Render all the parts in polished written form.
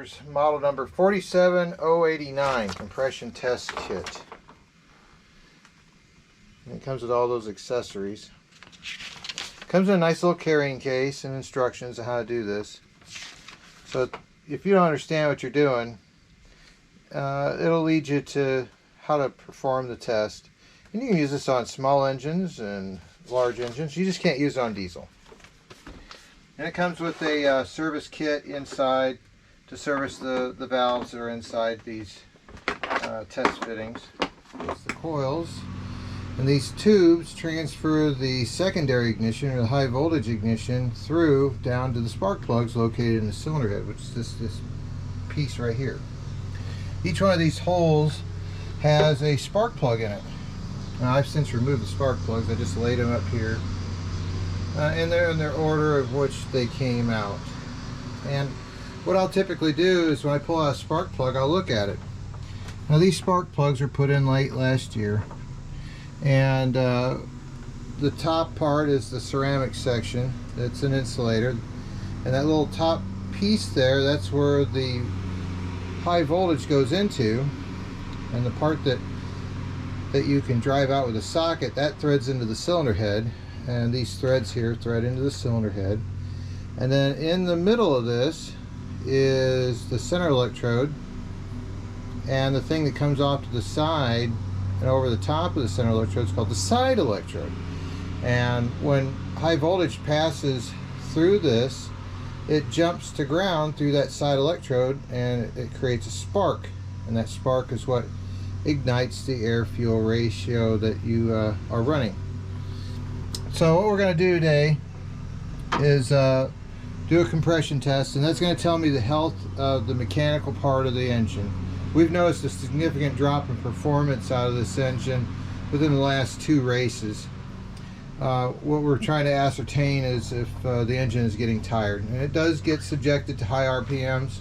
Here's model number 47089 compression test kit. And it comes with all those accessories. Comes in a nice little carrying case and instructions on how to do this. So if you don't understand what you're doing, it'll lead you to how to perform the test. And you can use this on small engines and large engines. You just can't use it on diesel. And it comes with a service kit inside to service the valves that are inside these test fittings. It's the coils. And these tubes transfer the secondary ignition or the high voltage ignition through down to the spark plugs located in the cylinder head, which is this piece right here. Each one of these holes has a spark plug in it. Now, I've since removed the spark plugs. I just laid them up here. And they're in their order of which they came out. And what I'll typically do is when I pull out a spark plug, I'll look at it. Now, these spark plugs were put in late last year. And the top part is the ceramic section. It's an insulator. And that little top piece there, that's where the high voltage goes into. And the part that you can drive out with a socket, that threads into the cylinder head. And these threads here thread into the cylinder head. And then in the middle of this is the center electrode. And the thing that comes off to the side and over the top of the center electrode is called the side electrode. And when high voltage passes through this, it jumps to ground through that side electrode and it creates a spark. And that spark is what ignites the air-fuel ratio that you are running. So what we're going to do today is do a compression test, and that's going to tell me the health of the mechanical part of the engine. We've noticed a significant drop in performance out of this engine within the last 2 races. What we're trying to ascertain is if the engine is getting tired. And it does get subjected to high RPMs,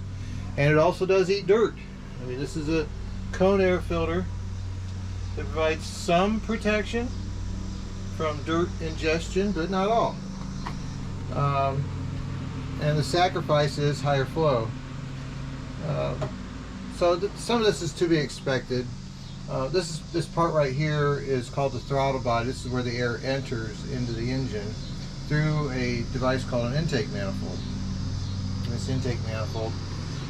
and it also does eat dirt. I mean, this is a cone air filter that provides some protection from dirt ingestion, but not all. And the sacrifice is higher flow. So some of this is to be expected. This part right here is called the throttle body. This is where the air enters into the engine through a device called an intake manifold. And this intake manifold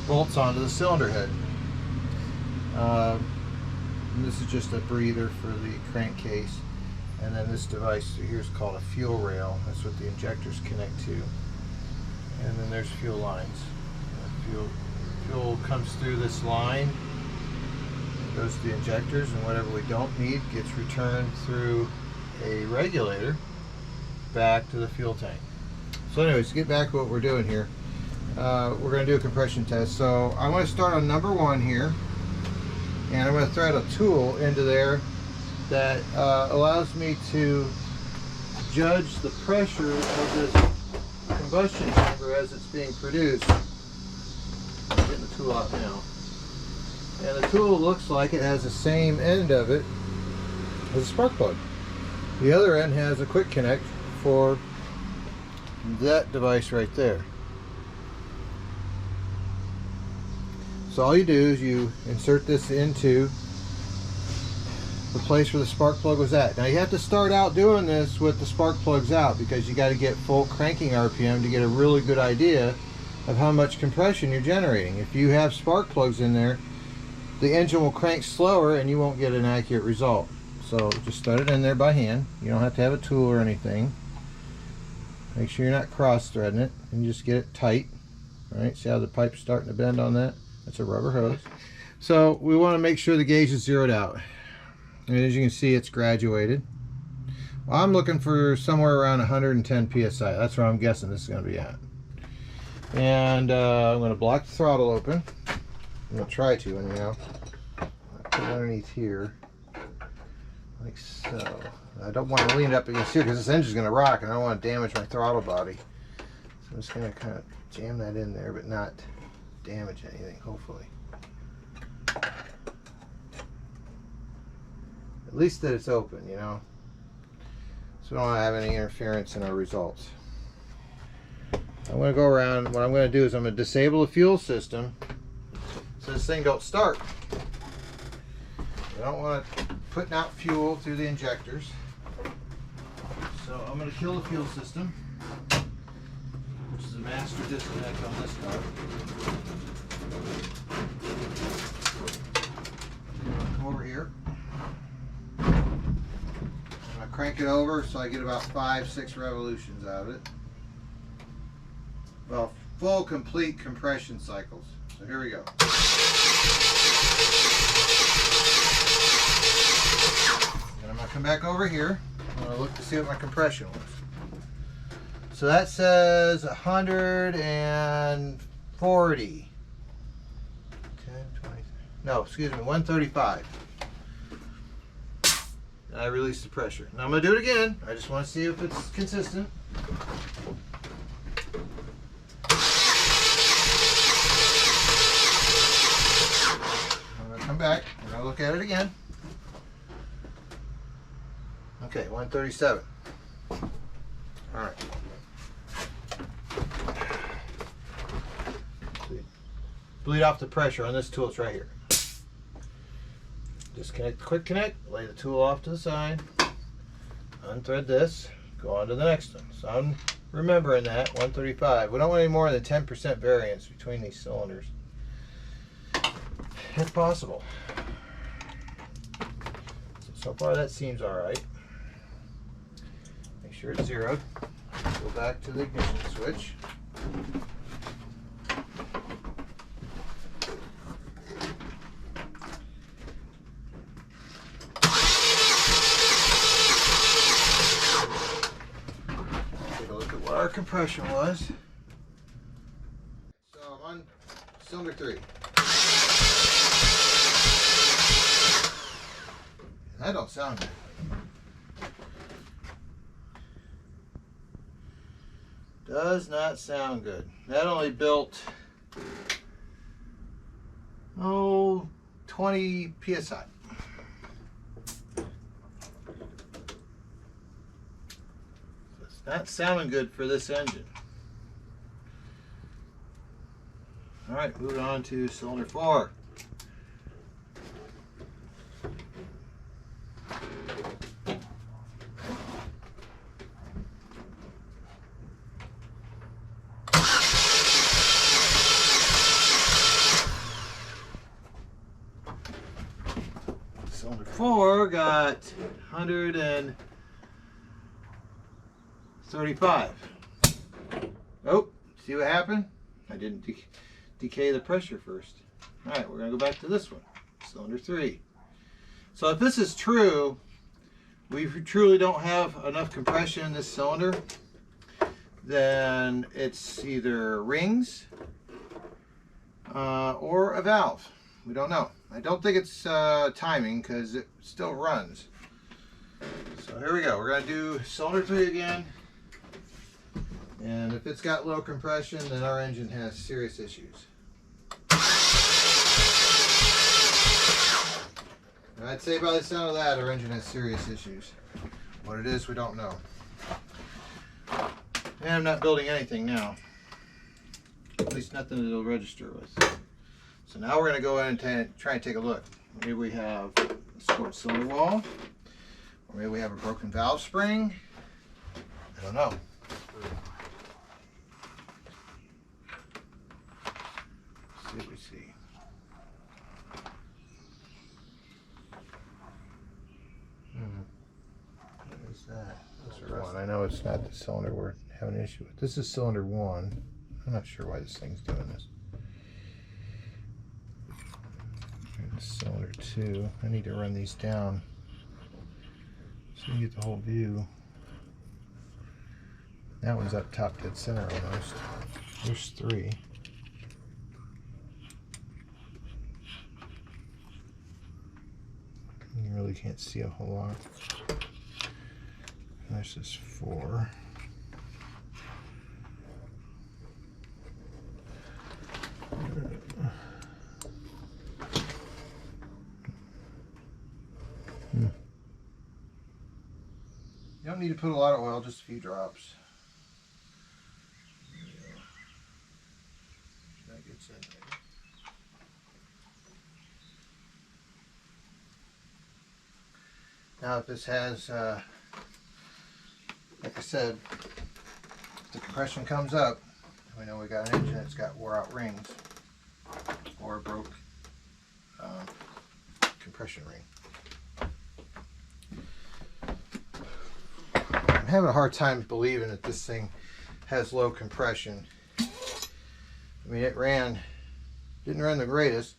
bolts onto the cylinder head. And this is just a breather for the crankcase. And then this device here is called a fuel rail. That's what the injectors connect to. And then there's fuel lines. Fuel comes through this line, goes to the injectors, and whatever we don't need gets returned through a regulator back to the fuel tank. So anyways, to get back to what we're doing here, we're going to do a compression test. So I'm going to start on number 1 here, and I'm going to thread a tool into there that allows me to judge the pressure of this combustion chamber as it's being produced. I'm getting the tool out now. And the tool looks like it has the same end of it as a spark plug. The other end has a quick connect for that device right there. So all you do is you insert this into the place where the spark plug was at. Now you have to start out doing this with the spark plugs out because you got to get full cranking RPM to get a really good idea of how much compression you're generating. If you have spark plugs in there, the engine will crank slower and you won't get an accurate result. So just start it in there by hand. You don't have to have a tool or anything. Make sure you're not cross threading it and just get it tight. Alright, see how the pipe's starting to bend on that? That's a rubber hose. So we want to make sure the gauge is zeroed out. And as you can see, it's graduated. Well, I'm looking for somewhere around 110 psi. That's where I'm guessing this is going to be at. And I'm going to block the throttle open. I'm going to try to anyhow. Put it underneath here, like so. I don't want to lean it up against here because this engine's going to rock and I don't want to damage my throttle body. So I'm just going to kind of jam that in there, but not damage anything, hopefully. At least that it's open, you know, so we don't have any interference in our results. I'm going to go around. What I'm going to do is I'm going to disable the fuel system so this thing don't start. I don't want it putting out fuel through the injectors. So I'm going to kill the fuel system, which is a master disconnect on this car. Come over here. I'm going to crank it over so I get about 5-6 revolutions out of it. Well, full complete compression cycles. So here we go. And I'm going to come back over here. I'm going to look to see what my compression was. So that says 140. 10, 20, no, excuse me, 135. And I release the pressure. Now I'm going to do it again. I just want to see if it's consistent. I'm going to come back. We're going to look at it again. Okay, 137. All right. Bleed off the pressure on this tool. It's right here. Disconnect the quick connect, lay the tool off to the side, unthread this, go on to the next one. So I'm remembering that, 135. We don't want any more than 10% variance between these cylinders, if possible. So far that seems all right. Make sure it's zeroed. Go back to the ignition switch. Our compression was. So I'm on cylinder 3. That don't sound good. Does not sound good. That only built 20 psi. Not sounding good for this engine. All right, moving on to cylinder 4. Cylinder 4 got 135. Oh, see what happened? I didn't decay the pressure first. All right, we're going to go back to this one, cylinder 3. So if this is true, we truly don't have enough compression in this cylinder, then it's either rings or a valve. We don't know. I don't think it's timing because it still runs. So here we go. We're going to do cylinder 3 again. And if it's got low compression, then our engine has serious issues. And I'd say by the sound of that, our engine has serious issues. What it is, we don't know. And I'm not building anything now. At least nothing it'll register with. So now we're going to go in and try and take a look. Maybe we have a scored cylinder wall. Or maybe we have a broken valve spring. I don't know. See what we see. What is that? One. I know it's not the cylinder we're having an issue with. This is cylinder 1. I'm not sure why this thing's doing this. Here's cylinder 2. I need to run these down so you get the whole view. That one's up top dead center almost. There's 3. You really can't see a whole lot. And there's this 4. You don't need to put a lot of oil, just a few drops. That gets in there. Now if this has, like I said, if the compression comes up, we know we got an engine that's got wore out rings or a broke compression ring. I'm having a hard time believing that this thing has low compression. I mean, it didn't run the greatest.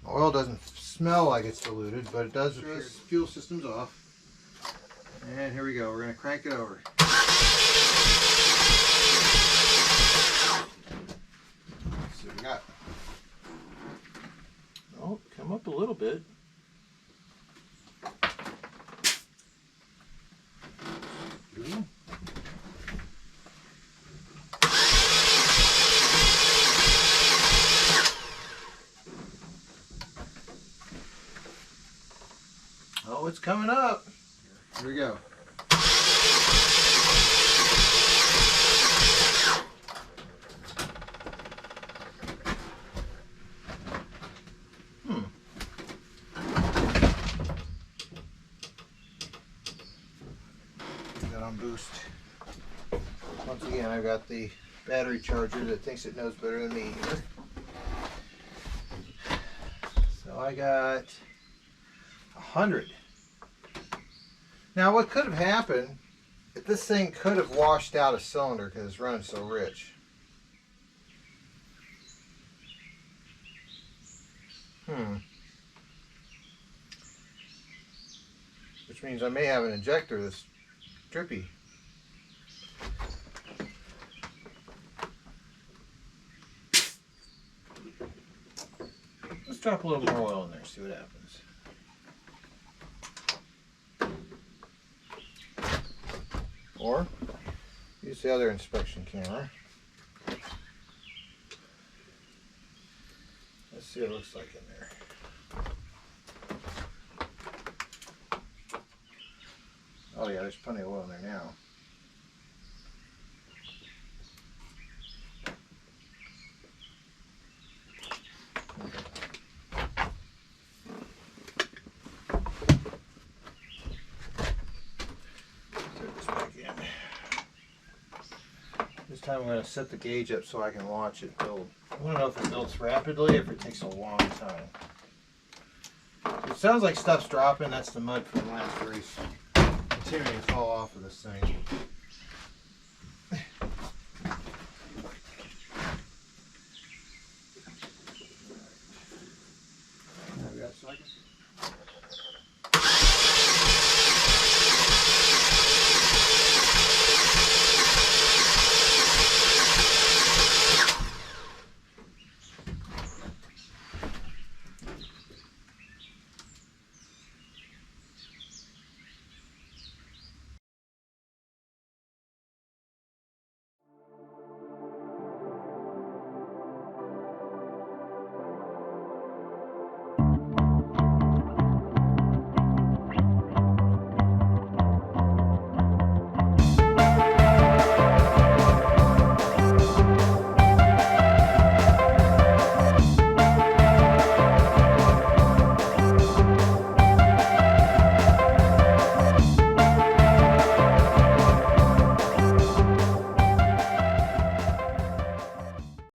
Oil doesn't smell like it's diluted, but it does appear. Fuel system's off. And here we go. We're going to crank it over. Let's see what we got. Oh, come up a little bit. Ooh. Oh, it's coming up. Here we go. Put that on boost. Once again, I've got the battery charger that thinks it knows better than me here. So I got 100. Now what could have happened, if this thing could have washed out a cylinder because it's running so rich. Which means I may have an injector that's drippy. Let's drop a little more oil in there, see what happens. Or use the other inspection camera. Let's see what it looks like in there. Oh yeah, there's plenty of oil in there now. This time I'm going to set the gauge up so I can watch it build. I want to know if it builds rapidly or if it takes a long time. It sounds like stuff's dropping. That's the mud from the last race continuing to fall off of this thing.